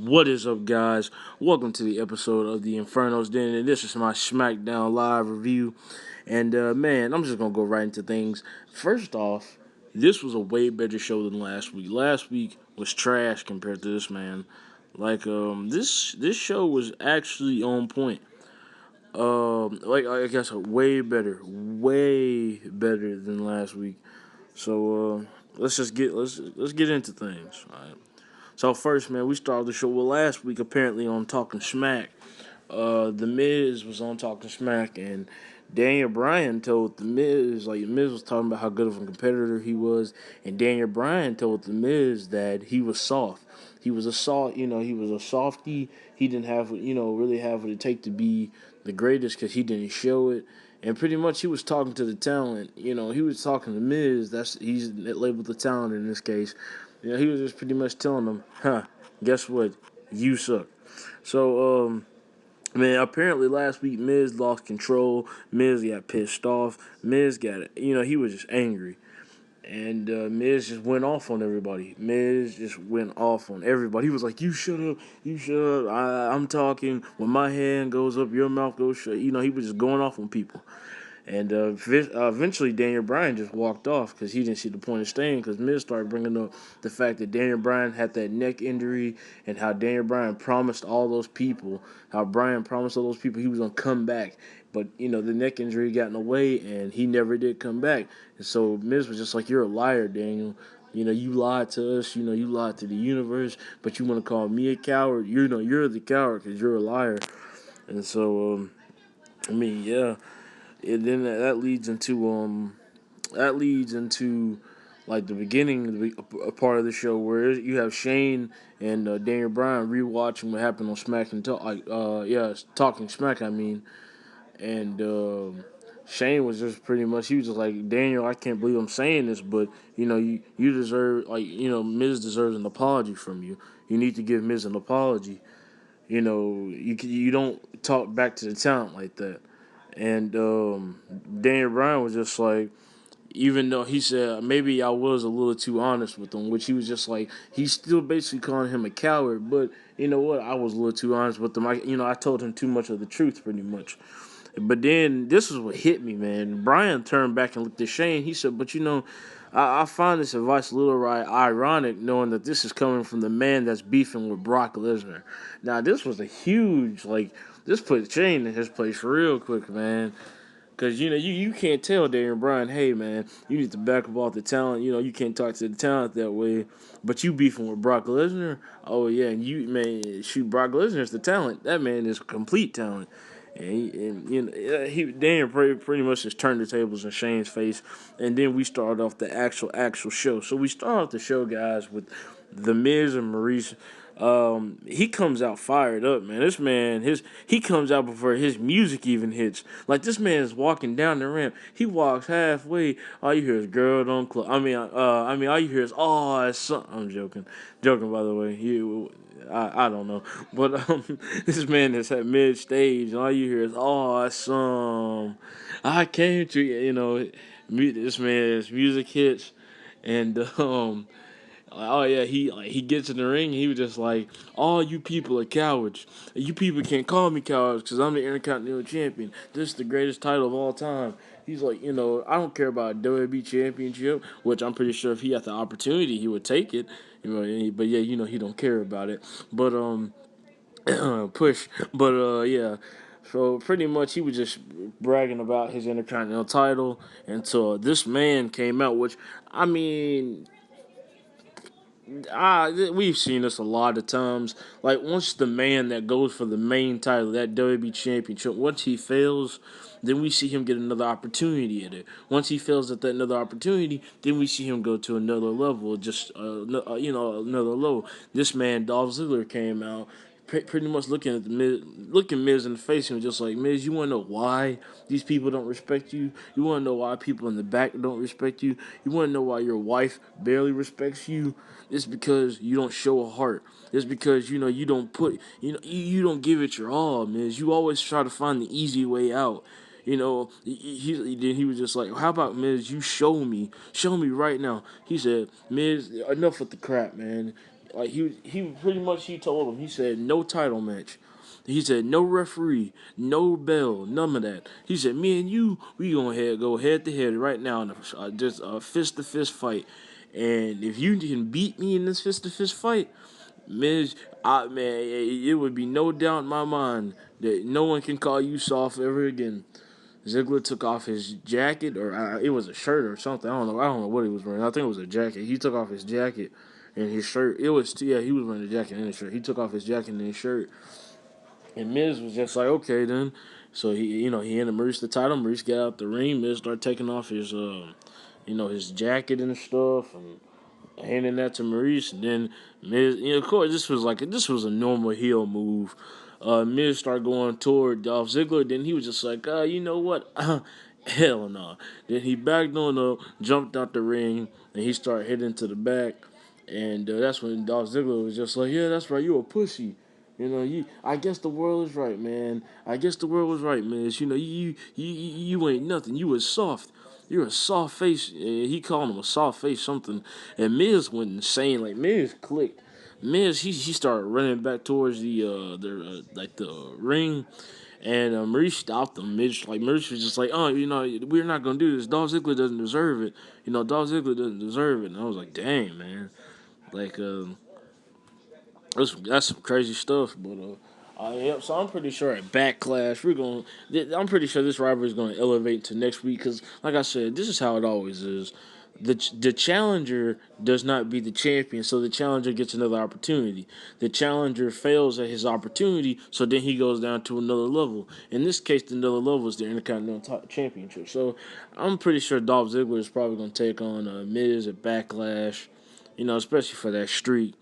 What is up, guys? Welcome to the episode of the Inferno's Den, and this is my Smackdown live review. And man, I'm just gonna go right into things. First off, this was a way better show than last week. Last week was trash compared to this, man. This show was actually on point. I guess way better than last week. So let's get into things. All right. So first, man, we started the show. Well, last week apparently on Talking Smack, the Miz was on Talking Smack, and Daniel Bryan told the Miz, like, the Miz was talking about how good of a competitor he was, and Daniel Bryan told the Miz that he was soft. He was a soft, he was a softy. He didn't have, really have what it take to be the greatest because he didn't show it. And pretty much he was talking to the talent. He was talking to Miz. He's labeled the talent in this case. He was just pretty much telling them, guess what? You suck. So, man, apparently last week Miz lost control. Miz got pissed off. Miz got, he was just angry. And Miz just went off on everybody. Miz just went off on everybody. He was like, "You shut up, you shut up. I'm talking. When my hand goes up, your mouth goes shut." He was just going off on people. And eventually, Daniel Bryan just walked off because he didn't see the point of staying. Because Miz started bringing up the fact that Daniel Bryan had that neck injury and how Daniel Bryan promised all those people, how Bryan promised all those people he was gonna come back. But the neck injury got in the way, and he never did come back. And so Miz was just like, "You're a liar, Daniel. You lied to us. You lied to the universe. But you want to call me a coward? You're the coward because you're a liar." And so, yeah. And then that leads into like the beginning, a part of the show where you have Shane and Daniel Bryan rewatching what happened on Smack and Talk, Talking Smack. I mean, and Shane was just pretty much, he was just like, "Daniel, I can't believe I'm saying this, but you deserve, Miz deserves an apology from you. You need to give Miz an apology. You don't talk back to the talent like that." And Daniel Bryan was just like, even though he said maybe I was a little too honest with him, which he was just like, he's still basically calling him a coward. But you know what? I was a little too honest with him. I told him too much of the truth, pretty much. But then this is what hit me, man. Bryan turned back and looked at Shane. He said, "But I find this advice a little ironic, knowing that this is coming from the man that's beefing with Brock Lesnar." Now, this was a huge, this put Shane in his place real quick, man. Because, you can't tell Daniel Bryan, "Hey, man, you need to back up off the talent. You can't talk to the talent that way." But you beefing with Brock Lesnar? Oh, yeah, and man, shoot, Brock Lesnar's the talent. That man is a complete talent. Daniel pretty much just turned the tables in Shane's face. And then we started off the actual show. So we start off the show, guys, with The Miz and Maurice. He comes out fired up, man. This man, he comes out before his music even hits. Like, this man is walking down the ramp. He walks halfway. All you hear is "Girl Don't Close." All you hear is "Oh, it's something." I'm joking by the way. I don't know, but this man is at mid stage, and all you hear is "Oh, it's some." I came to this man's music hits, and oh yeah, he gets in the ring. And he was just like, "All you people are cowards. You people can't call me cowards because I'm the Intercontinental Champion. This is the greatest title of all time." He's like, I don't care about a WWE Championship, which I'm pretty sure if he had the opportunity, he would take it. But yeah, he don't care about it. But push. But yeah. So pretty much he was just bragging about his Intercontinental title until this man came out, which, I mean, we've seen this a lot of times. Like, once the man that goes for the main title, that WWE Championship, once he fails, then we see him get another opportunity at it. Once he fails at that another opportunity, then we see him go to another level, just another low. This man, Dolph Ziggler, came out pretty much looking Miz in the face and was just like, "Miz, you want to know why these people don't respect you? You want to know why people in the back don't respect you? You want to know why your wife barely respects you? It's because you don't show a heart. It's because you don't put you don't give it your all, Miz. You always try to find the easy way out." He was just like, "How about, Miz? You show me right now." He said, "Miz, enough with the crap, man. like he pretty much he told him, he said no title match. He said no referee, no bell, none of that. He said me and you, we gonna go head to head right now in just a fist to fist fight. And if you can beat me in this fist to fist fight, Miz, man, it would be no doubt in my mind that no one can call you soft ever again. Ziggler took off his jacket, or it was a shirt or something. I don't know. I don't know what he was wearing. I think it was a jacket. He took off his jacket and his shirt. It was yeah. He was wearing a jacket and a shirt. He took off his jacket and his shirt, and Miz was just like, okay then. So he handed Maurice the title. Maurice got out the ring. Miz started taking off his his jacket and stuff, and handing that to Maurice, and then Miz. Of course, this was a normal heel move. Miz started going toward Dolph Ziggler. Then he was just like, you know what? Hell no. Then he backed on up, jumped out the ring, and he started heading to the back. And that's when Dolph Ziggler was just like, yeah, that's right, you a pussy. I guess the world is right, man. I guess the world was right, Miz. You ain't nothing. You was soft. You're a soft face. He called him a soft face something, and Miz went insane. Like Miz clicked. Miz he started running back towards the ring, and Maurice stopped him. Maurice was just like, oh, we're not gonna do this. Dolph Ziggler doesn't deserve it. Dolph Ziggler doesn't deserve it. And I was like, dang, man. Like that's some crazy stuff, but yep. So I'm pretty sure at Backlash I'm pretty sure this rivalry is gonna elevate to next week because, like I said, this is how it always is. The challenger does not beat the champion, so the challenger gets another opportunity. The challenger fails at his opportunity, so then he goes down to another level. In this case, the another level is the Intercontinental Championship. So I'm pretty sure Dolph Ziggler is probably gonna take on Miz at Backlash. Especially for that streak.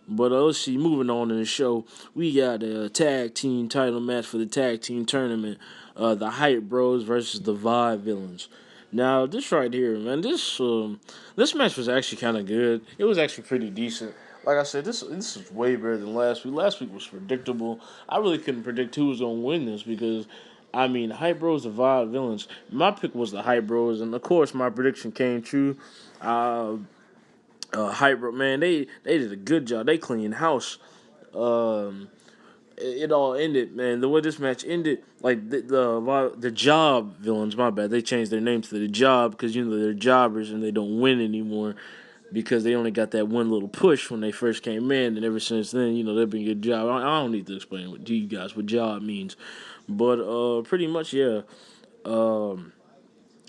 But let's see, moving on in the show, we got a tag team title match for the tag team tournament. The Hype Bros versus the Vibe Villains. Now, this right here, man, this match was actually kind of good. It was actually pretty decent. Like I said, this is way better than last week. Last week was predictable. I really couldn't predict who was going to win this because, I mean, Hype Bros, the Vibe Villains. My pick was the Hype Bros, and of course, my prediction came true. Hype, man, they did a good job. They cleaned house. Um, it all ended, man. The way this match ended, like the job villains. My bad. They changed their name to the job because they're jobbers and they don't win anymore because they only got that one little push when they first came in, and ever since then, they've been a good job. I don't need to explain to you guys what job means, but pretty much, yeah. Um,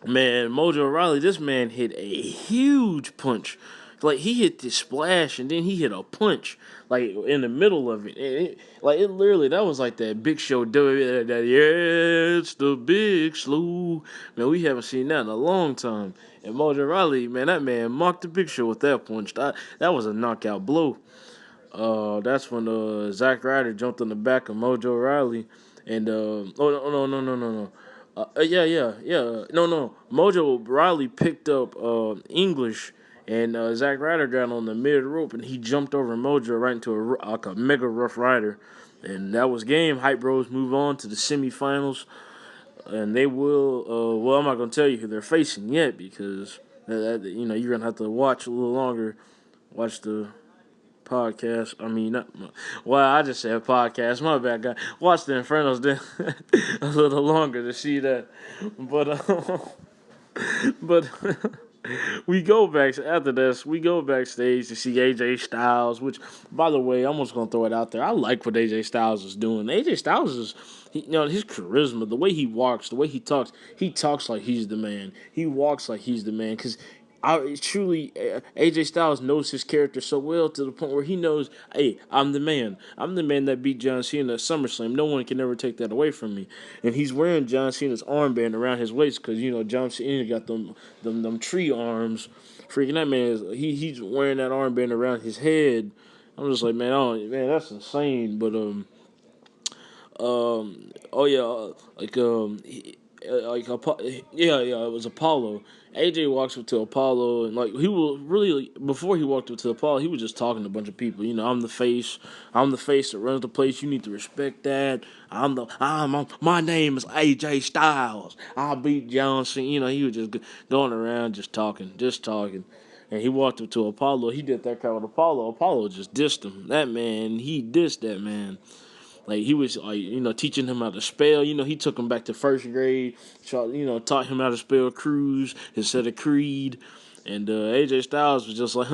Man, Mojo Rawley, this man hit a huge punch. Like he hit the splash and then he hit a punch like in the middle of it. Like it literally that was like that Big Show that yeah, it's the Big Slow. Man, we haven't seen that in a long time. And Mojo Rawley, man, that man mocked the Big Show with that punch. That was a knockout blow. That's when Zack Ryder jumped on the back of Mojo Riley, and no. No. Mojo Riley picked up English, and Zack Ryder got on the mid rope, and he jumped over Mojo right into a mega rough rider, and that was game. Hype Bros move on to the semifinals, and they will. Well, I'm not gonna tell you who they're facing yet because you're gonna have to watch a little longer, watch the podcast. I mean, not, well, I just said podcast. My bad, guy. Watch the Infernos then a little longer to see that. But but we go back after this. We go backstage to see AJ Styles. Which, by the way, I'm just gonna throw it out there. I like what AJ Styles is doing. AJ Styles is, his charisma, the way he walks, the way he talks like he's the man. He walks like he's the man. Because truly, AJ Styles knows his character so well to the point where he knows, hey, I'm the man. I'm the man that beat John Cena at SummerSlam. No one can ever take that away from me. And he's wearing John Cena's armband around his waist because John Cena got them tree arms. Freaking that man he's wearing that armband around his head. I'm just like, man, that's insane. But oh yeah, it was Apollo. AJ walks up to Apollo, and like he was really before he walked up to Apollo, he was just talking to a bunch of people. I'm the face. I'm the face that runs the place. You need to respect that. My name is AJ Styles. I beat John Cena. He was just going around just talking. and he walked up to Apollo. He did that crowd with Apollo. Apollo just dissed him. That man, he dissed that man. Like he was like teaching him how to spell. He took him back to first grade. Taught him how to spell cruise instead of creed. And AJ Styles was just like,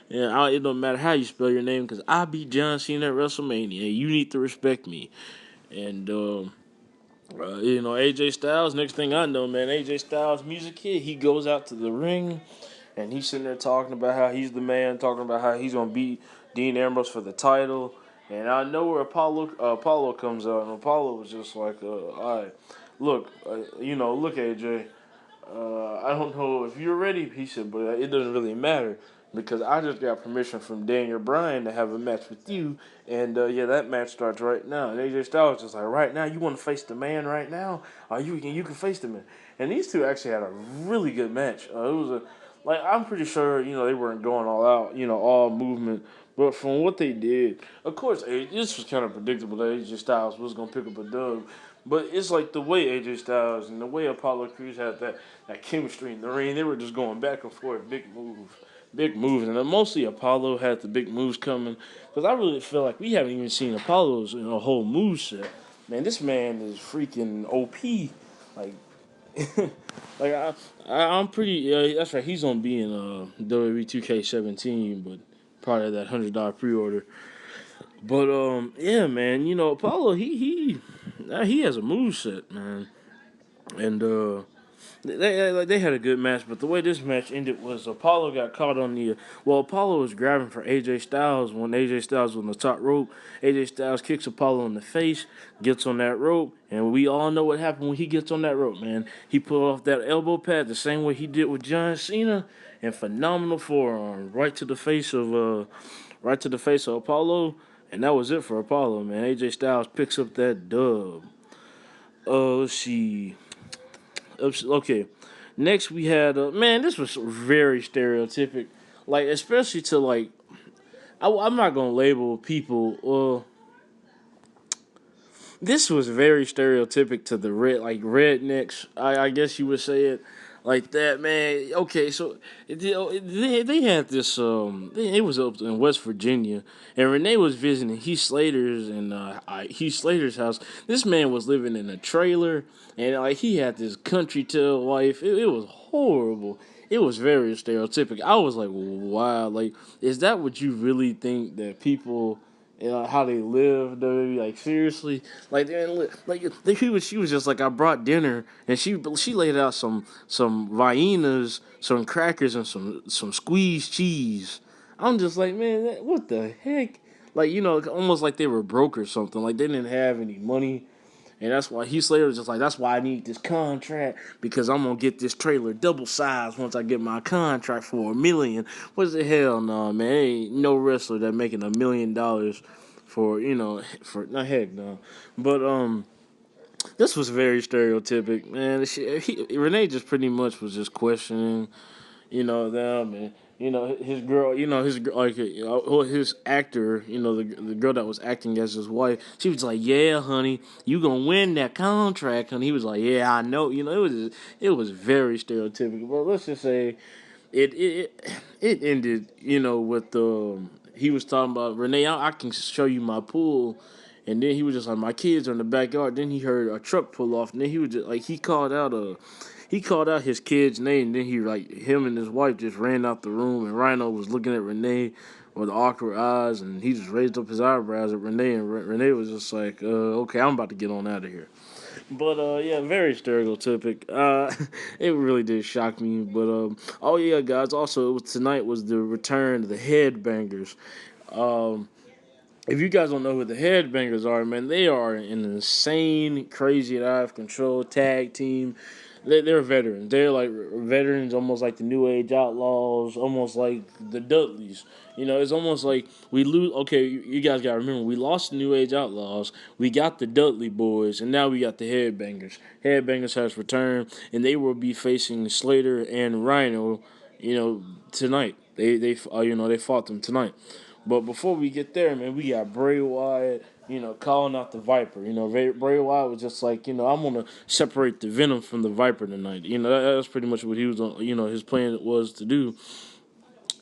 yeah, it don't matter how you spell your name because I beat John Cena at WrestleMania. You need to respect me. And AJ Styles. Next thing I know, man, AJ Styles, music kid. He goes out to the ring, and he's sitting there talking about how he's the man, talking about how he's gonna beat Dean Ambrose for the title. And I know where Apollo comes out, and Apollo was just like, all right, look, look, AJ. I don't know if you're ready, he said, but it doesn't really matter because I just got permission from Daniel Bryan to have a match with you, and that match starts right now. And AJ Styles just like, right now, you want to face the man right now? You can face the man. And these two actually had a really good match. It was I'm pretty sure they weren't going all out, all movement. But from what they did, of course, this was kind of predictable that AJ Styles was gonna pick up a dub. But it's like the way AJ Styles and the way Apollo Crews had that chemistry in the ring. They were just going back and forth, big moves, and mostly Apollo had the big moves coming. Because I really feel like we haven't even seen Apollo's whole move set. Man, this man is freaking OP. Like, I'm pretty. That's right. He's gonna be in WWE 2K17, but probably that $100 pre-order. But yeah, man. Apollo, he has a move set, man, and they had a good match. But the way this match ended was Apollo got caught on the Apollo was grabbing for AJ Styles when AJ Styles was on the top rope. AJ Styles kicks Apollo in the face, gets on that rope, and we all know what happened when he gets on that rope, man. He pulled off that elbow pad the same way he did with John Cena, and phenomenal forearm right to the face of Apollo. And that was it for Apollo, man. AJ Styles picks up that dub. Let's see. Okay. Next we had, man, this was very stereotypic. Like, especially to, like, I'm not going to label people, this was very stereotypic to the rednecks. I guess you would say it like that, man. Okay, so they had this. It was up in West Virginia, and Renee was visiting Heath Slater's house. This man was living in a trailer, and like he had this country tail wife. It was horrible. It was very stereotypic. I was like, wow, like, is that what you really think that people how they live, though? Like, seriously, like she was just like, I brought dinner, and she laid out some Viennas, some crackers, and some squeezed cheese. I'm just like, man, what the heck? Like, almost like they were broke or something. Like they didn't have any money. And that's why Heath Slater was just like, that's why I need this contract, because I'm going to get this trailer double sized once I get my contract for $1 million. What the hell, no, man? Ain't no wrestler that making $1 million for, no, heck, no. But, this was very stereotypic, man. Renee just pretty much was just questioning, them, and his girl, his actor, the girl that was acting as his wife. She was like, "Yeah, honey, you gonna win that contract," and he was like, "Yeah, I know." It was very stereotypical. But let's just say it ended, with he was talking about, Renee, I can show you my pool. And then he was just like, my kids are in the backyard. Then he heard a truck pull off. And then he was just like, he called out his kid's name. And then him and his wife just ran out the room. And Rhino was looking at Renee with awkward eyes. And he just raised up his eyebrows at Renee. And Renee was just like, okay, I'm about to get on out of here. But, yeah, very stereotypic. It really did shock me. But, oh, yeah, guys, also, tonight was the return of the Headbangers. If you guys don't know who the Headbangers are, man, they are an insane, crazy, and out of control tag team. They're veterans. They're like veterans, almost like the New Age Outlaws, almost like the Dudleys. It's almost like we lose. Okay, you guys got to remember, we lost the New Age Outlaws. We got the Dudley Boys, and now we got the Headbangers. Headbangers has returned, and they will be facing Slater and Rhino, tonight. They fought them tonight. But before we get there, man, we got Bray Wyatt, calling out the Viper. Bray Wyatt was just like, I'm going to separate the Venom from the Viper tonight. That's pretty much what he was on, his plan was to do.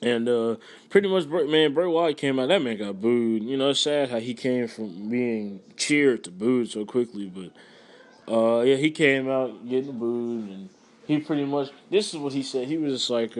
And pretty much, man, Bray Wyatt came out. That man got booed. You know, it's sad how he came from being cheered to booed so quickly. But yeah, he came out getting booed, and he pretty much. This is what he said. He was just like,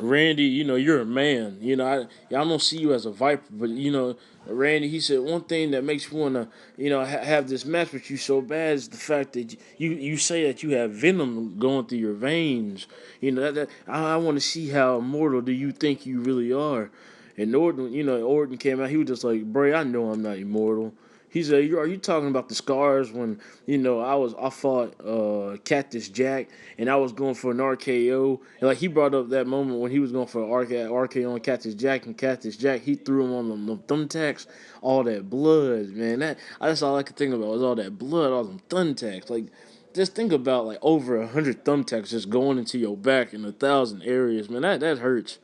Randy, you know, you're a man. You know, I don't see you as a viper, but you know, Randy, he said one thing that makes me want to, you know, have this match with you so bad is the fact that you say that you have venom going through your veins. You know, I want to see how immortal do you think you really are. And Orton came out. He was just like, Bray, I know I'm not immortal. He said, "Are you talking about the scars when I fought Cactus Jack and I was going for an RKO and like he brought up that moment when he was going for an RKO on Cactus Jack and Cactus Jack he threw him on them thumbtacks, all that blood, man. That's all I could think about was all that blood, all them thumbtacks. Like just think about like over 100 thumbtacks just going into your back in 1,000 areas, man. That hurts."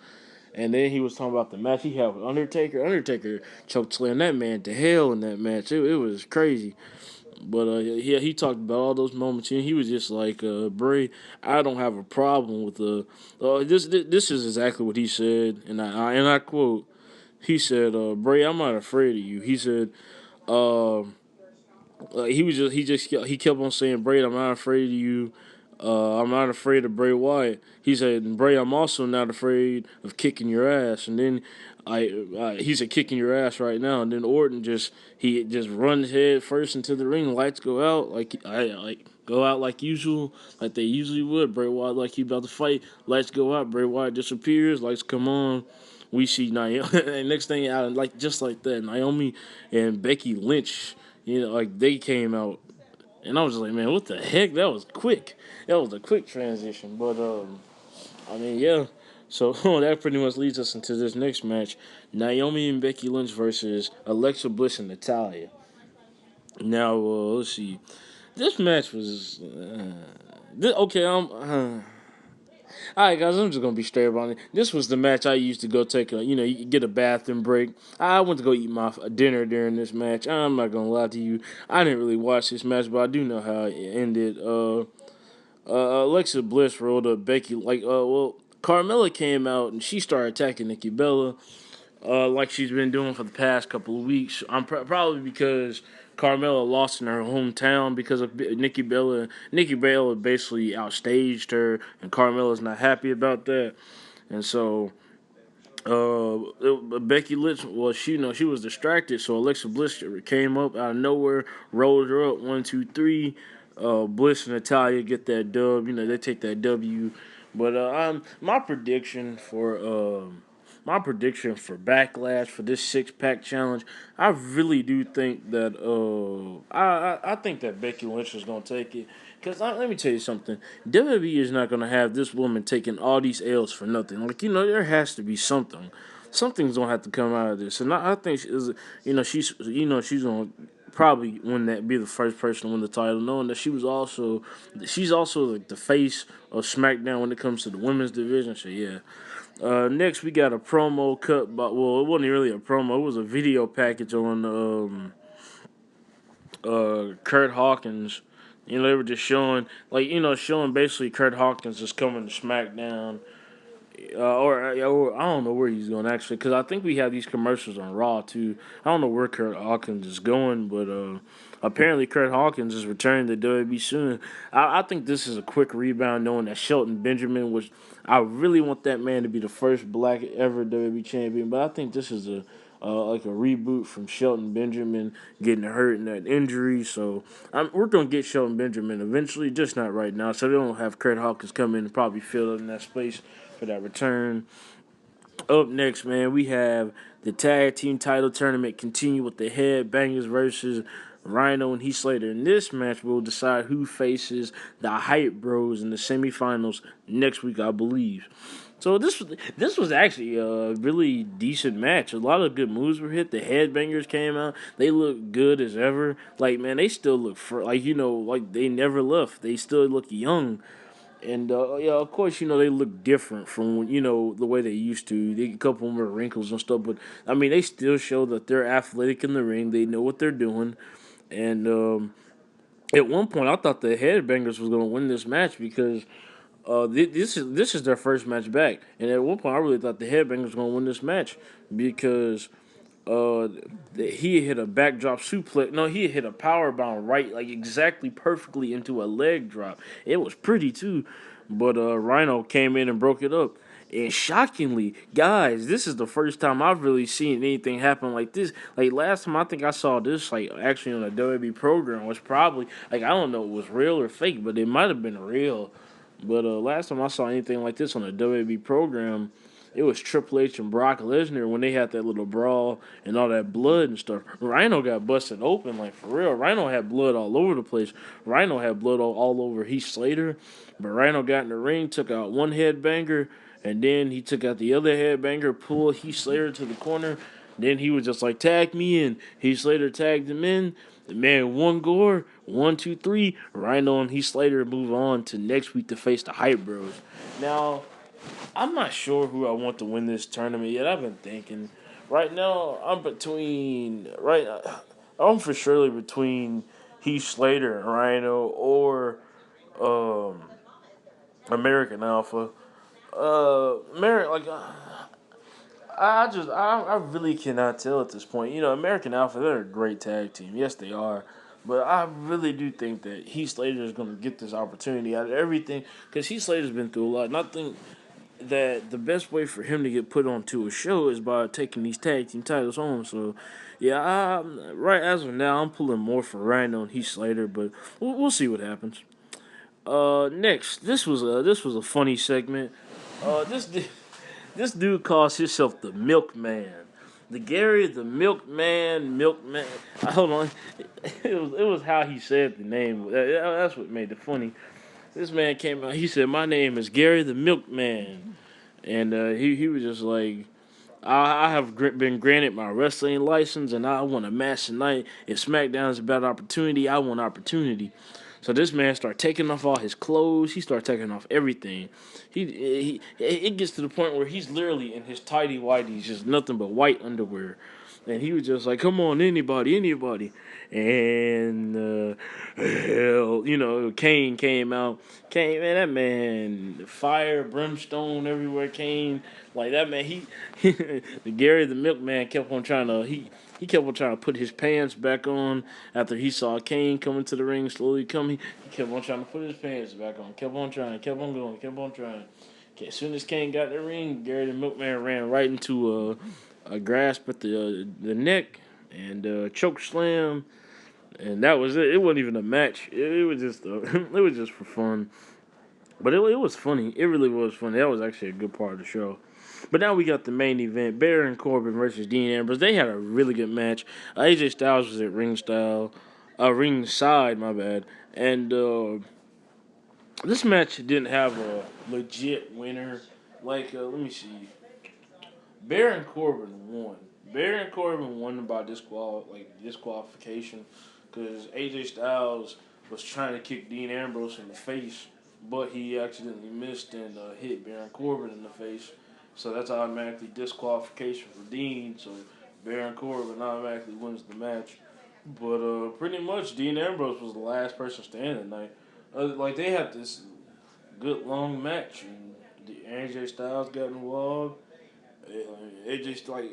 And then he was talking about the match he had with Undertaker. Undertaker choked slammed that man to hell in that match. It was crazy. But yeah, he talked about all those moments, and he was just like, Bray, I don't have a problem with this is exactly what he said, and I quote, he said, Bray, I'm not afraid of you. He said, uh, he kept on saying, Bray, I'm not afraid of you. I'm not afraid of Bray Wyatt. He said, Bray, I'm also not afraid of kicking your ass. And then he said, kicking your ass right now. And then Orton he just runs head first into the ring. Lights go out go out like usual, like they usually would. Bray Wyatt like he about to fight. Lights go out. Bray Wyatt disappears. Lights come on. We see Naomi. And next thing out, like just like that, Naomi and Becky Lynch. You know, like they came out, and I was just like, man, what the heck? That was quick. That was a quick transition. But I mean, yeah. So that pretty much leads us into this next match: Naomi and Becky Lynch versus Alexa Bliss and Natalia. Now, let's see. This match was okay. All right, guys. I'm just gonna be straight about it. This was the match I used to go take you get a bathroom break. I went to go eat my dinner during this match. I'm not gonna lie to you. I didn't really watch this match, but I do know how it ended. Alexa Bliss rolled up Becky Carmella came out and she started attacking Nikki Bella, like she's been doing for the past couple of weeks. I'm probably because Carmella lost in her hometown because of Nikki Bella. Nikki Bella basically outstaged her, and Carmella's not happy about that. And so Becky Lynch, well, she was distracted, so Alexa Bliss came up out of nowhere, rolled her up 1, 2, 3. Bliss and Natalia get that dub. You know they take that W. But my prediction for Backlash for this 6 pack challenge, I really do think that I think that Becky Lynch is gonna take it. Cause let me tell you something, WWE is not gonna have this woman taking all these L's for nothing. Like there has to be something. Something's gonna have to come out of this, and I think she's gonna probably win that, be the first person to win the title, knowing that she's also like the face of SmackDown when it comes to the women's division. So yeah. Next we got a promo cut, but well, it wasn't really a promo. It was a video package on Kurt Hawkins. You know, they were just showing basically Kurt Hawkins is coming to SmackDown, or I don't know where he's going actually, because I think we have these commercials on Raw too. I don't know where Kurt Hawkins is going, but apparently Kurt Hawkins is returning to WWE soon. I think this is a quick rebound, knowing that Shelton Benjamin was. I really want that man to be the first black ever WWE champion, but I think this is like a reboot from Shelton Benjamin getting hurt in that injury. So we're gonna get Shelton Benjamin eventually, just not right now. So they don't have Kurt Hawkins come in and probably fill in that space for that return. Up next, man, we have the tag team title tournament continue with the Headbangers versus Rhino and Heath Slater. In this match, we'll decide who faces the Hype Bros in the semifinals next week, I believe. So this was actually a really decent match. A lot of good moves were hit. The Headbangers came out. They look good as ever. Like, man, they still look like they never left. They still look young. And yeah, of course, they look different from the way they used to. They a couple more wrinkles and stuff, but I mean, they still show that they're athletic in the ring. They know what they're doing. And at one point, I thought the Headbangers was going to win this match because This is their first match back, and at one point I really thought the Headbangers was gonna win this match because uh he hit a backdrop suplex. No, he hit a power bomb right, like exactly perfectly into a leg drop. It was pretty too, but Rhino came in and broke it up. And shockingly, guys, this is the first time I've really seen anything happen like this. Like last time, I think I saw this like actually on a WWE program, was probably like I don't know if it was real or fake, but it might have been real. But last time I saw anything like this on a WWE program, it was Triple H and Brock Lesnar when they had that little brawl and all that blood and stuff. Rhino got busted open, like for real. Rhino had blood all over the place. Rhino had blood all over Heath Slater. But Rhino got in the ring, took out one headbanger, and then he took out the other headbanger, pulled Heath Slater to the corner. Then he was just like, tag me in. Heath Slater tagged him in. The man won Gore. 1, 2, 3. Rhino and Heath Slater move on to next week to face the Hype Bros. Now, I'm not sure who I want to win this tournament yet. I've been thinking. Right now, I'm for surely between Heath Slater and Rhino or um, American Alpha. I really cannot tell at this point. You know, American Alpha, they're a great tag team. Yes, they are. But I really do think that Heath Slater is going to get this opportunity out of everything because Heath Slater's been through a lot. And I think that the best way for him to get put onto a show is by taking these tag team titles home. So, yeah, right as of now, I'm pulling more for Rhino and Heath Slater, but we'll see what happens. Next, this was a funny segment. This dude calls himself the Milkman. The Gary the Milkman. Hold on, it was how he said the name. That's what made it funny. This man came out. He said, "My name is Gary the Milkman," and he was just like, I have been granted my wrestling license, and I want a match tonight. If SmackDown is about opportunity, I want opportunity." So this man started taking off all his clothes. He started taking off everything. It gets to the point where he's literally in his tidy whities, just nothing but white underwear. And he was just like, "Come on, anybody, anybody." And hell, Kane came out. Kane, man, that man, fire, brimstone everywhere. Kane, like that man, the Gary the Milkman kept on trying to he kept on trying to put his pants back on after he saw Kane coming to the ring slowly coming. He kept on trying to put his pants back on. Kept on trying. Kept on going. Kept on trying. Okay, as soon as Kane got in the ring, Gary the Milkman ran right into a grasp at the neck and choke slam, and that was it. It wasn't even a match. It was just it was just for fun. But it was funny. It really was funny. That was actually a good part of the show. But now we got the main event: Baron Corbin versus Dean Ambrose. They had a really good match. AJ Styles was at ringside. My bad. And this match didn't have a legit winner. Like, let me see. Baron Corbin won. Baron Corbin won by disqualification because AJ Styles was trying to kick Dean Ambrose in the face, but he accidentally missed and hit Baron Corbin in the face. So that's automatically disqualification for Dean. So Baron Corbin automatically wins the match. But pretty much Dean Ambrose was the last person standing tonight. Like they had this good long match, and AJ Styles got involved. It just like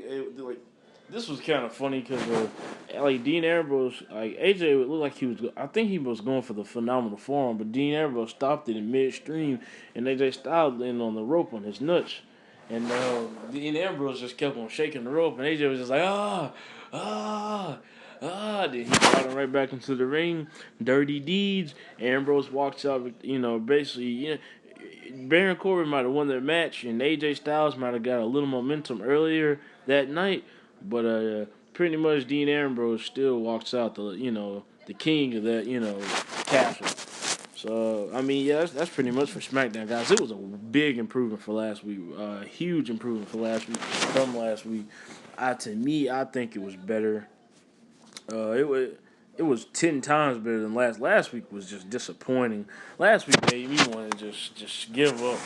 this was kind of funny because like Dean Ambrose, like AJ would look like he was. I think he was going for the phenomenal forearm, but Dean Ambrose stopped it in midstream, and AJ Styles landed on the rope on his nuts, and Dean Ambrose just kept on shaking the rope, and AJ was just like ah. Then he brought him right back into the ring. Dirty deeds. Ambrose walks out, basically, Baron Corbin might have won that match, and AJ Styles might have got a little momentum earlier that night, but pretty much Dean Ambrose still walks out the king of that castle. So I mean, yeah, that's pretty much for SmackDown, guys. It was a big improvement for last week, huge improvement for last week from last week. To me, I think it was better. It was 10 times better than last. Last week was just disappointing. Last week made me want to just give up.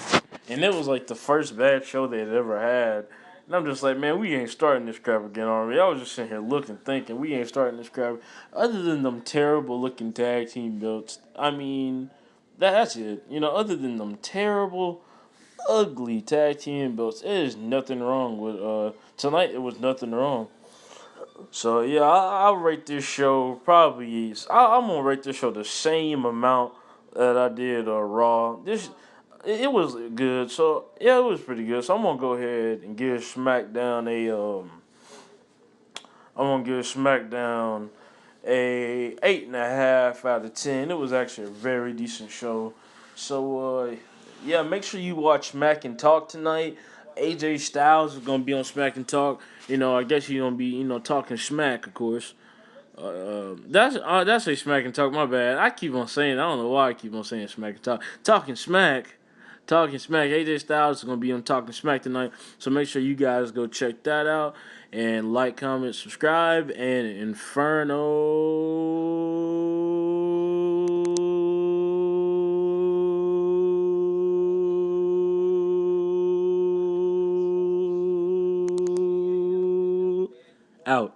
And it was like the first bad show they'd ever had. And I'm just like, man, we ain't starting this crap again already. I was just sitting here looking, thinking, we ain't starting this crap. Other than them terrible looking tag team belts, I mean, That's it. Other than them terrible, ugly tag team belts, there's nothing wrong with tonight. It was nothing wrong. So yeah, I'll rate this show probably. I'm gonna rate this show the same amount that I did Raw. It was good. So yeah, it was pretty good. So I'm gonna go ahead and give SmackDown a 8.5 out of 10. It was actually a very decent show. So yeah, make sure you watch Smack and Talk tonight. AJ Styles is gonna be on Smack and Talk. I guess he's gonna be talking smack, of course. That's a Smack and Talk. My bad. I keep on saying. I don't know why I keep on saying Smack and Talk. Talking Smack. Talking Smack. AJ Styles is gonna be on Talking Smack tonight. So make sure you guys go check that out and like, comment, subscribe, and Inferno out.